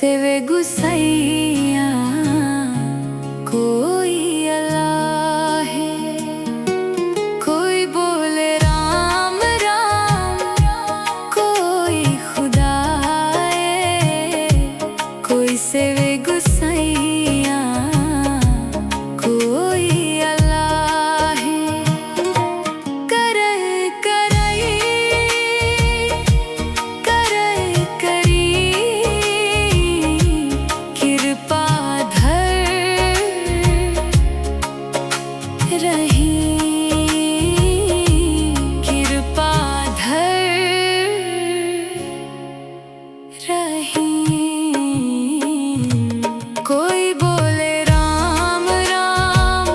सेवे गुसैया कोई अल्लाह है। कोई बोले राम राम, कोई खुदा है। कोई सेवे गुसैया कोई अल्लाह है। करई करी कृपा धर रही, कृपा धर रही। कोई बोले राम राम,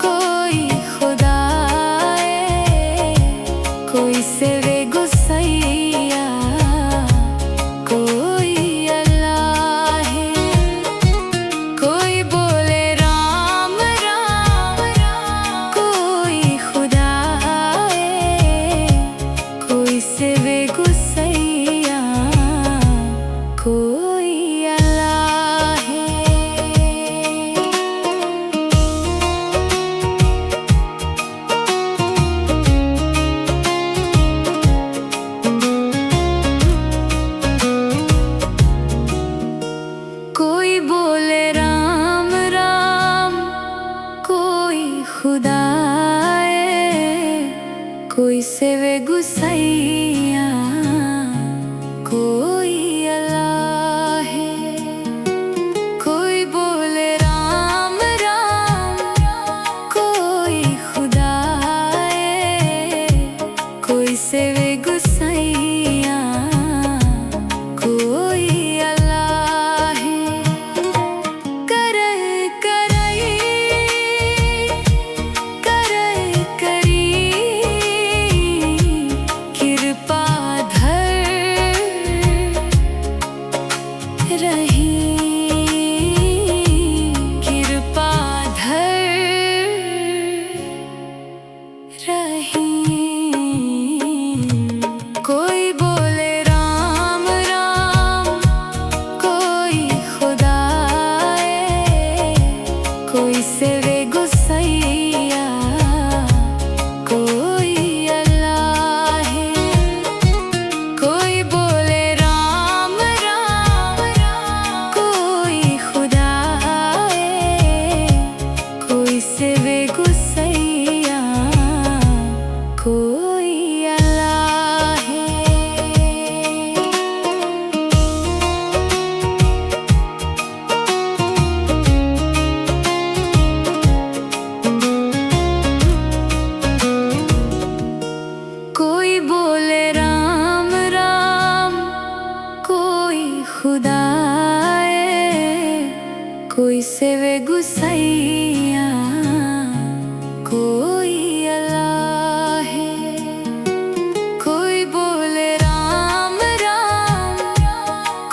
कोई खुदा है। कोई सेवे गुसैया कोई अल्लाह है। कोई बोले राम राम, कोई खुदा है। कोई सेवे गुसैया कोई अल्लाह है। कोई बोले राम राम, कोई खुदा है। कोई सेवे गुसैया कोई अल्लाह है। कोई बोले राम राम, कोई खुदा है। कोई सेवे गुसैया कोई अल्लाह है। करई करी कृपा धर रही, कृपा धर रही। कोई बोले राम राम, कोई खुदा है। कोई सेवे गुसैया कोई अल्लाह है। कोई बोले राम राम, कोई खुदा है। कोई सेवे गुसैया कोई अल्लाह है। कोई बोले राम राम, कोई खुदा है। कोई सेवे गुसैया कोई अल्लाह है। कोई बोले राम राम,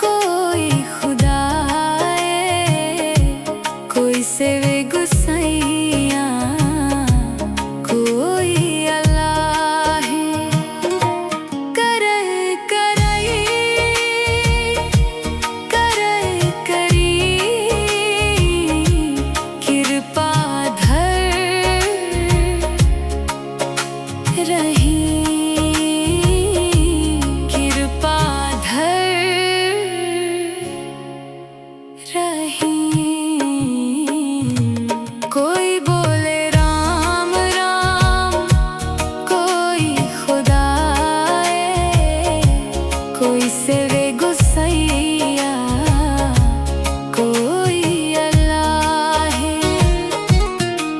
कोई खुदा है। कोई सेवे गुसैया कोई अल्लाह है। करई करी कृपा धर रही, कृपा धर रही। कोई बोले राम राम, कोई खुदा है। कोई सेवे गुसैया कोई अल्लाह है।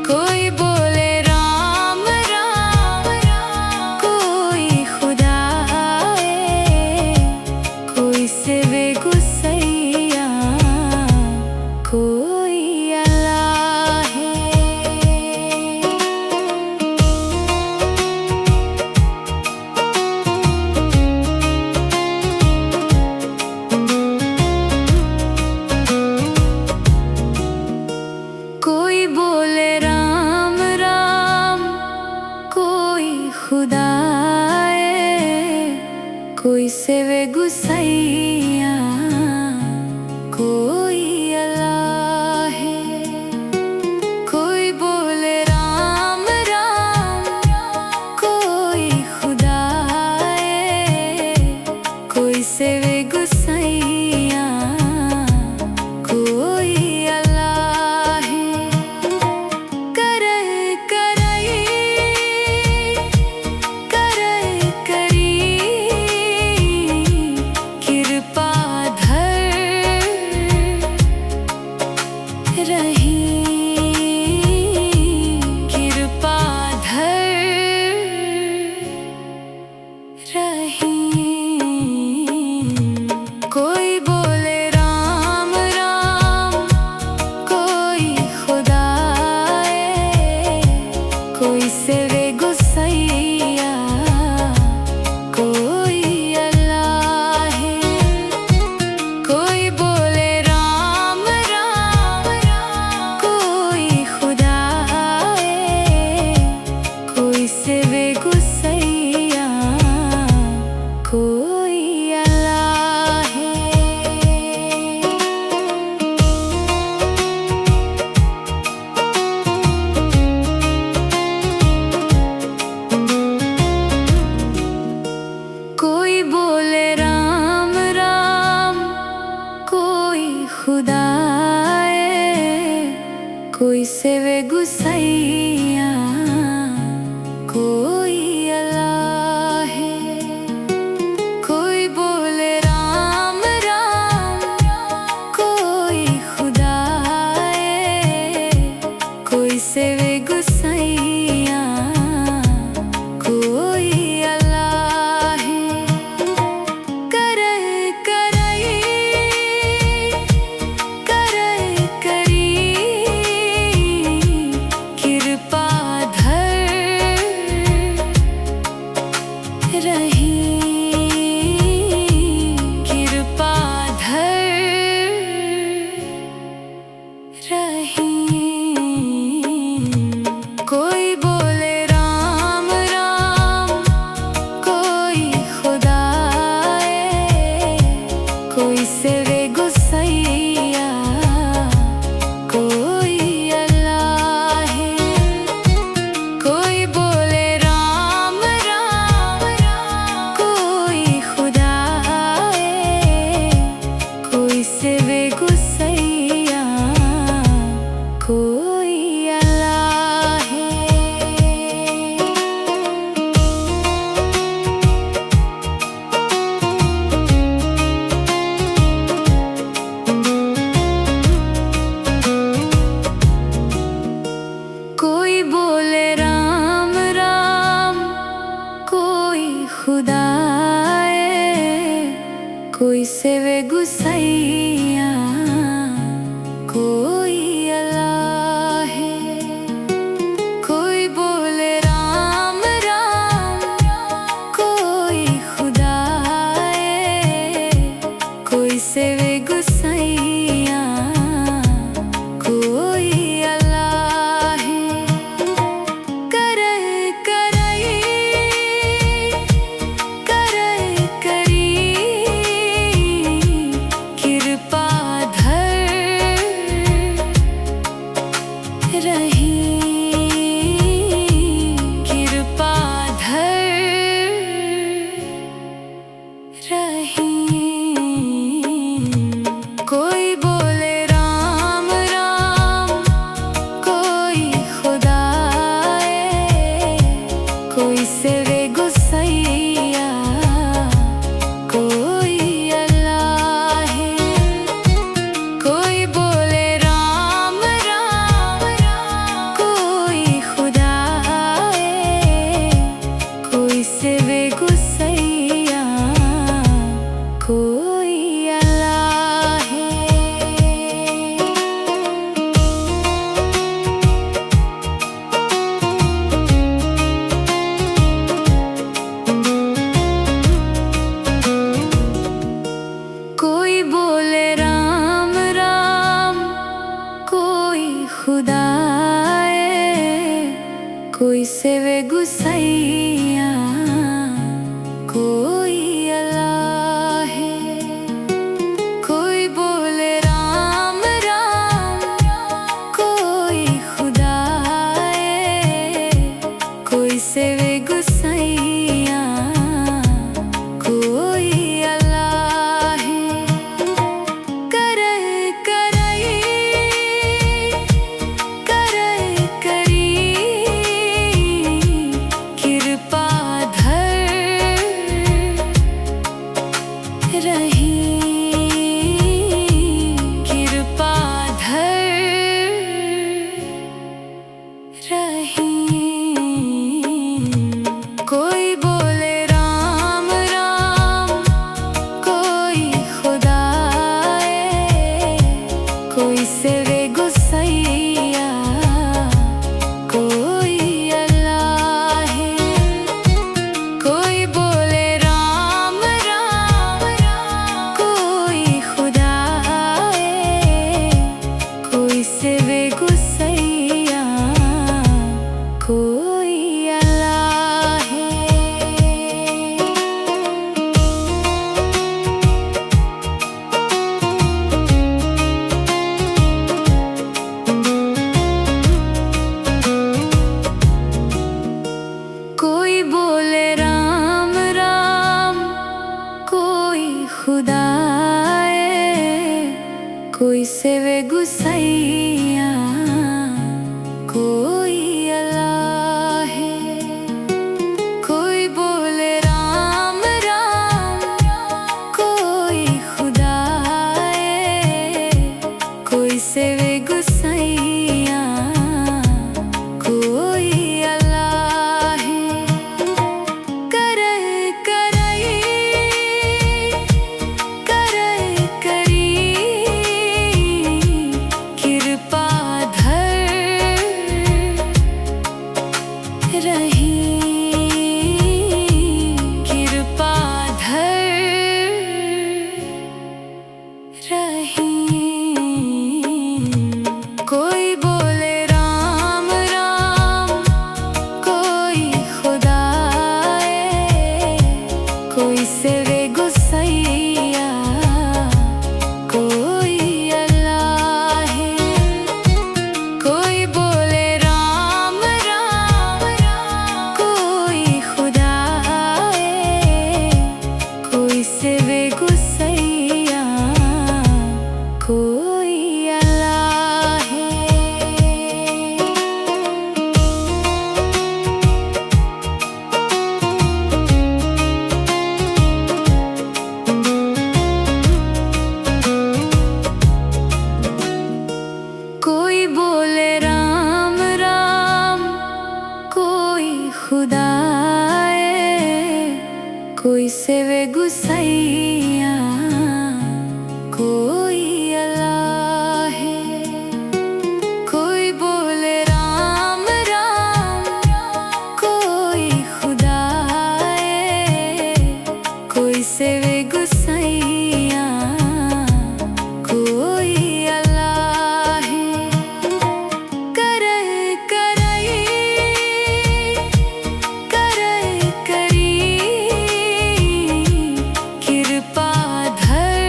कोई बोले राम राम, कोई खुदा है। कोई सेवे गुसैया कोई अल्लाह है। कोई बोले राम राम, कोई खुदा है। कोई सेवे गुसैया कोई सेवे गुसैया, कोई अल्लाह है। कोई बोले राम राम, कोई खुदा है। कोई सेवे गुसैया, कोई अल्लाह है। कोई बोले राम राम, कोई खुदा है। कोई सेवे गुसैया, कोई अल्लाह है। कोई बोले राम राम, कोई खुदा है। कोई सेवे गुसैया, कोई अल्लाह है। करय करई, करय करी, कृपा धर रही, कृपा धर रही। कोई बोले राम राम, कोई खुदा है। कोई सेवे गुसैया, कोई अल्लाह है। कोई बोले राम राम, कोई खुदा है। कोई सेवे गुसैया, कोई अल्लाह है। कोई बोले राम राम, कोई खुदा है। कोई सेवे गुसैया, कोई अल्लाह है। कोई बोले राम राम, कोई खुदा है। कोई सेवे गुसैया, कोई अल्लाह है। करय करई, करय करी, कृपा धर रही, कृपा धर रही। कोई बोले राम राम, कोई खुदा है। कोई सेवे गुसैया, कोई अल्लाह है। कोई बोले राम राम, कोई खुदा है। कोई सेवे गुसैया, कोई अल्लाह है। कोई बोले राम राम, कोई खुदा है। कोई सेवे गुसैया, कोई अल्लाह है। कोई बोले राम राम, कोई खुदा है। कोई सेवे गुसैया, कोई अल्लाह है। करय करई, करय करी, कृपा धर कोई सेवे गुसैया, कोई अल्लाह है। कोई बोले राम राम, कोई खुदा है। कोई सेवे गुसैया, कोई अल्लाह है। करे करई, करे करी, कृपा धर रही, कृपा धर रही। कोई बोले राम राम, कोई खुदा है। कोई सेवे गुसैया, कोई अल्लाह है। कोई बोले राम राम, कोई खुदा है। कोई सेवे गुसैया, कोई अल्लाह है। कोई बोले राम राम, कोई खुदा है। कोई सेवे गुसैया, कोई अल्लाह है। कोई बोले राम राम, कोई खुदा है। कोई सेवे गुसैया, कोई अल्लाह है। करे करई, करे करी, कृपा धर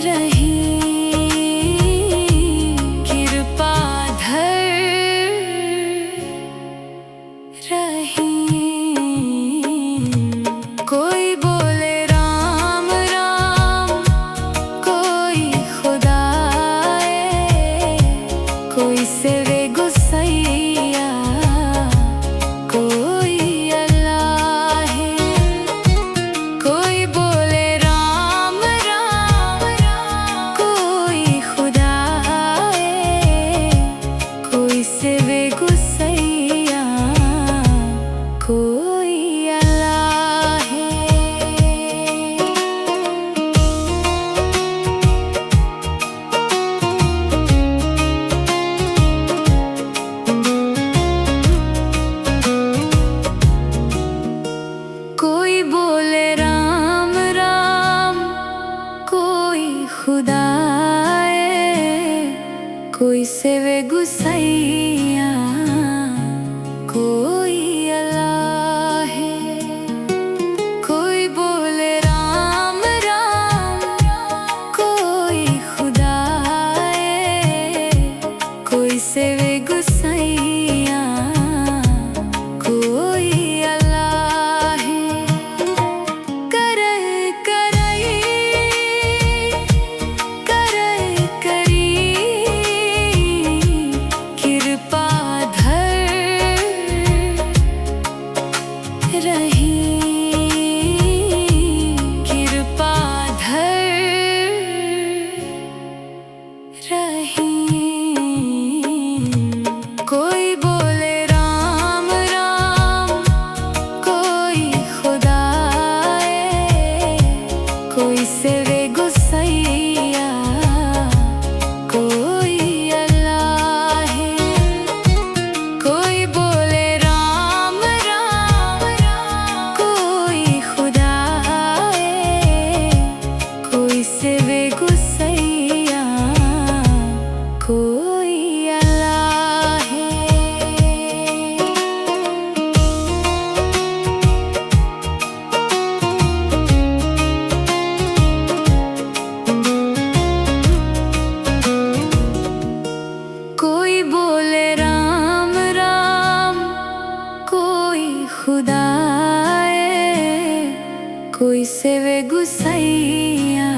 रही, कृपा धर रही। कोई बोले राम राम, कोई खुदा है। कोई सेवे गुसैया, कोई अल्लाह है। कोई बोले राम राम, कोई खुदा है। कोई सेवे गुसैया, कोई अल्लाह है। कोई बोले राम राम, कोई खुदा है। कोई सेवे गुसैया, कोई अल्लाह है। कोई बोले राम राम, कोई खुदा है। कोई सेवे गुसैया, कोई अल्लाह है। करे करई, करे करी, कृपा धर रही, कृपा धर रही। कोई बोले राम राम, कोई खुदा है। कोई सेवे गुसैया, कोई अल्लाह है। कोई बोले राम राम, कोई खुदा है। कोई सेवे गुसैया, कोई अल्लाह है। कोई बोले राम राम, कोई खुदा है। कोई सेवे गुसैया,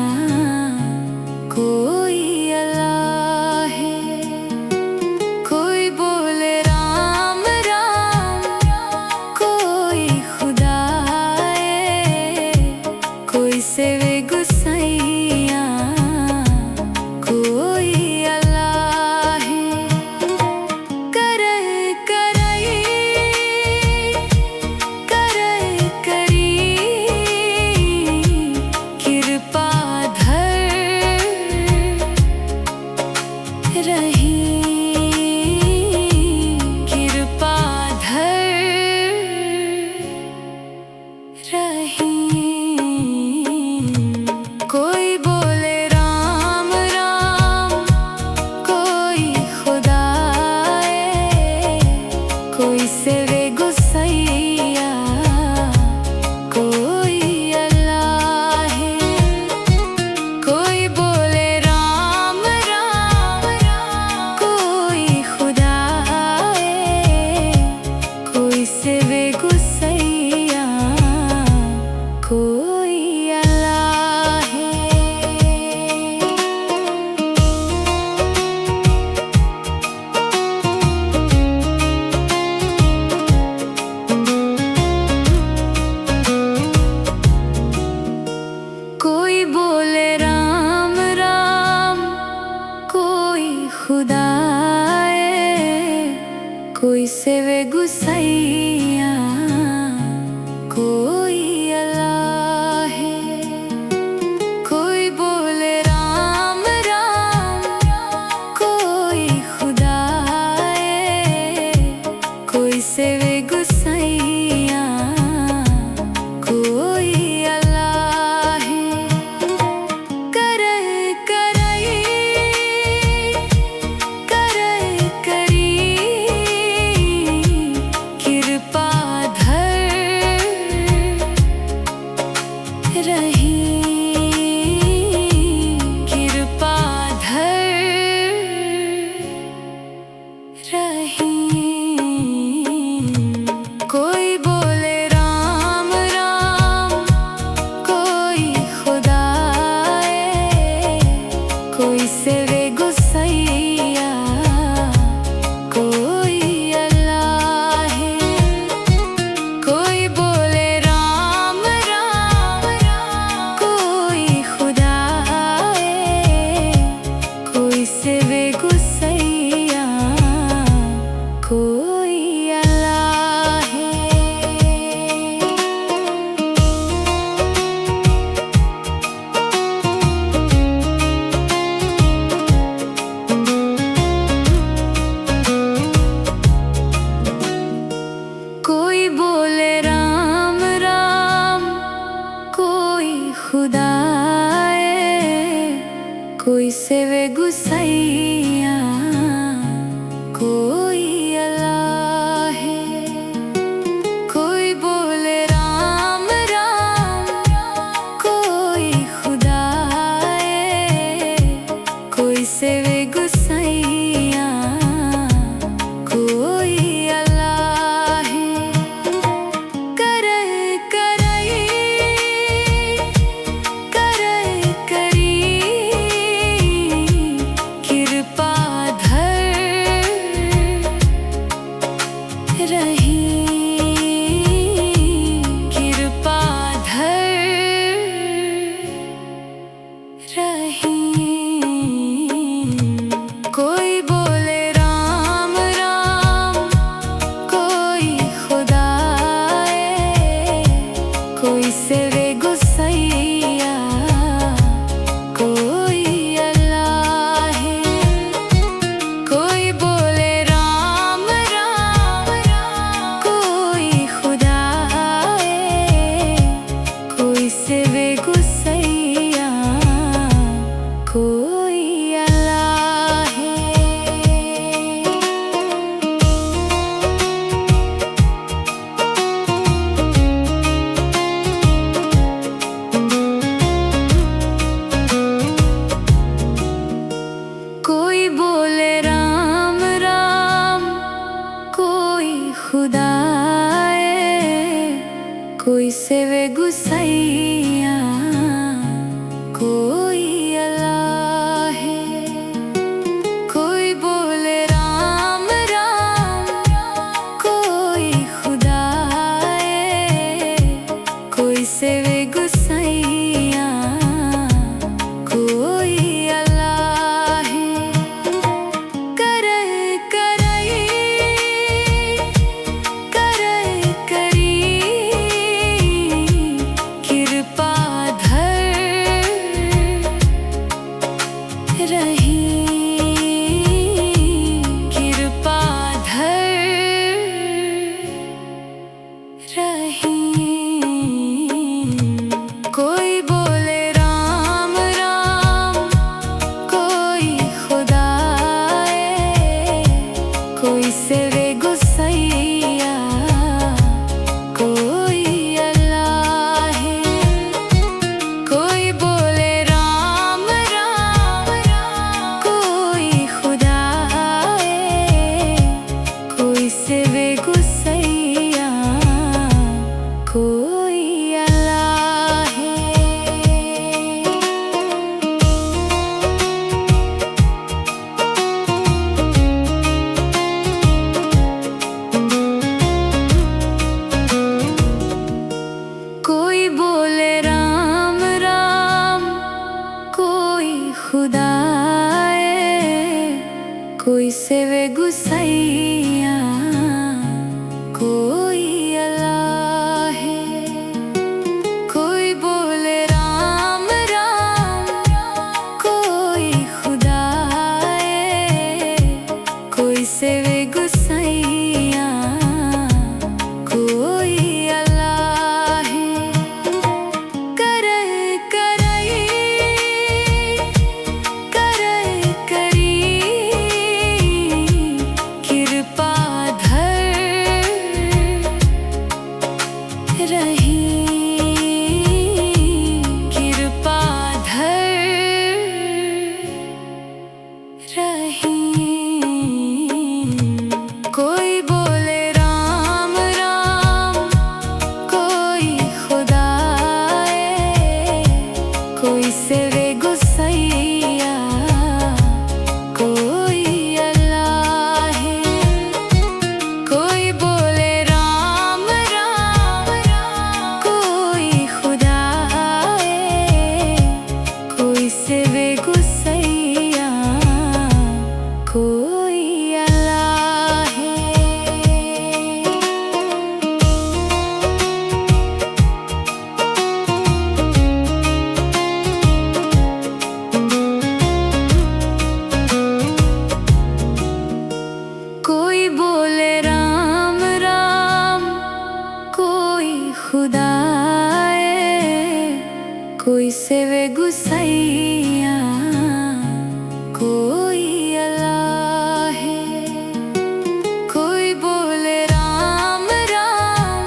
सेवे गुसैया, कोई अल्लाह है। कोई बोले राम राम, कोई खुदा है। कोई सेवे गुसैया, कोई अल्लाह है। करई करी कृपा धर रही, कृपा धर रही। कोई बोले राम राम, कोई खुदा है। कोई सेवे गुसैया, कोई अल्लाह है। कोई बोले राम राम, कोई खुदा है। कोई सेवे गुसैया, कोई अल्लाह है। कोई बोले राम राम, कोई खुदा है। कोई सेवे गुसैया, कोई अल्लाह है। कोई बोले राम राम, कोई खुदा है। कोई सेवे गुसैया, कोई अल्लाह है। करई करी कृपा धर रही, कृपा धर रही। कोई बोले राम राम, कोई खुदा है। कोई सेवे गुसैया, कोई अल्लाह है। कोई बोले राम राम, कोई खुदा है। कोई सेवे गुसैया, कोई अल्लाह है। कोई बोले राम राम, कोई खुदा है। कोई सेवे गुसैया, कोई अल्लाह है। कोई बोले राम राम, कोई खुदा है। कोई सेवे गुसैया, कोई अल्लाह है। करई करी कृपा धर रही, कृपा धर रही। कोई बोले राम राम, कोई खुदा है। कोई सेवे गुसैया, कोई अल्लाह है। कोई बोले राम राम, कोई खुदा है। कोई सेवे गुसैया, कोई अल्लाह है। कोई बोले राम राम, कोई खुदा है। कोई सेवे गुसैया, कोई अल्लाह है। कोई बोले राम राम, कोई खुदा है। कोई सेवे गुसैया, कोई अल्लाह है। करे करई, करे करी, कृपा धर रही, कृपा धर रही। कोई बोले राम राम, कोई खुदा है। कोई सेवे गुसैया, कोई अल्लाह है। कोई बोले राम राम, कोई खुदा है। कोई सेवे गुसैया, कोई अल्लाह है। कोई बोले राम राम, कोई खुदा है। कोई सेवे गुसैया, कोई अल्लाह है। कोई बोले राम राम,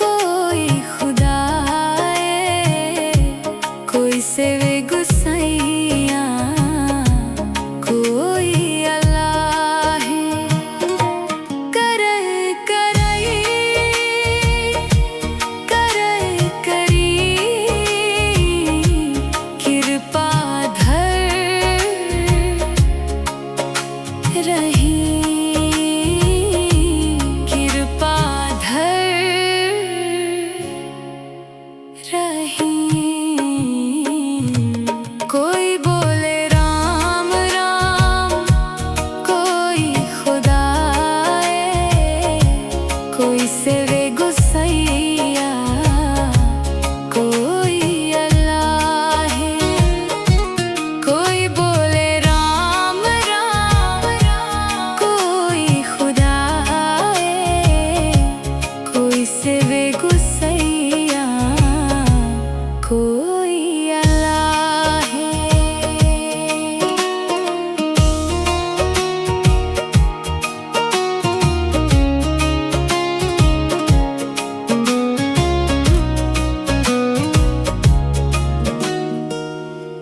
कोई खुदा है। कोई सेवे गुसैया, कोई अल्लाह है। करे करई, करे करी, कृपा धर रही, कृपा धर रही। कोई बोले राम राम, कोई खुदा है। कोई सेवे गुसैया, कोई अल्लाह है। कोई बोले राम राम, कोई खुदा है। कोई सेवे गुसैया, कोई अल्लाह है।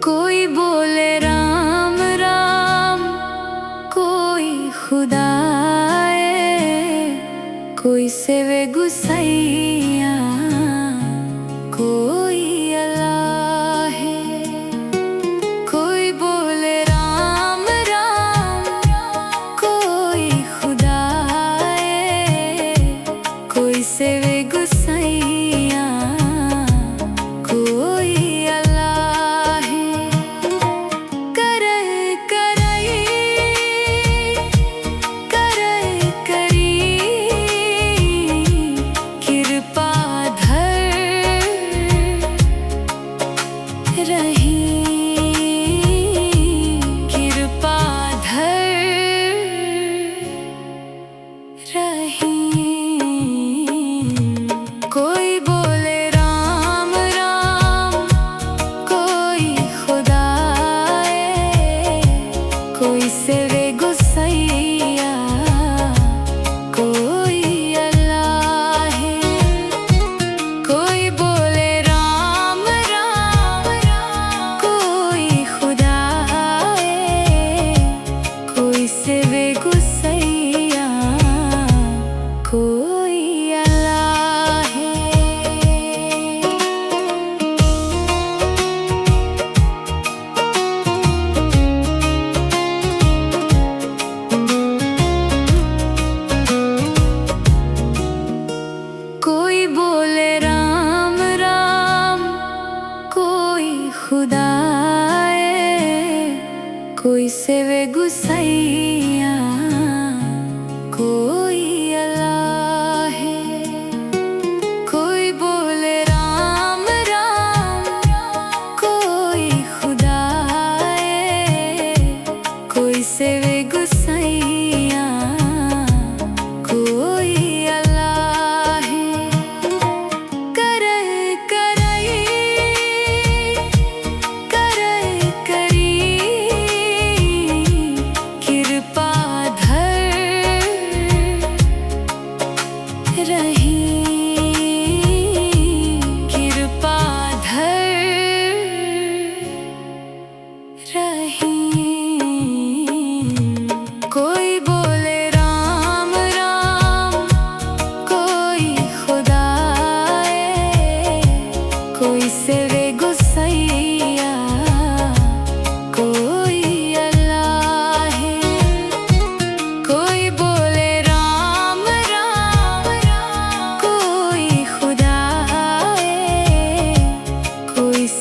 कोई बोले राम राम, कोई खुदा है। कोई सेवे गुसैया, कोई अल्लाह है। कोई बोले राम राम, कोई खुदा है। कोई सेवे गुसैया, कोई अल्लाह है। करे करई, करे करी,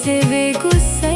से वे गुस्सा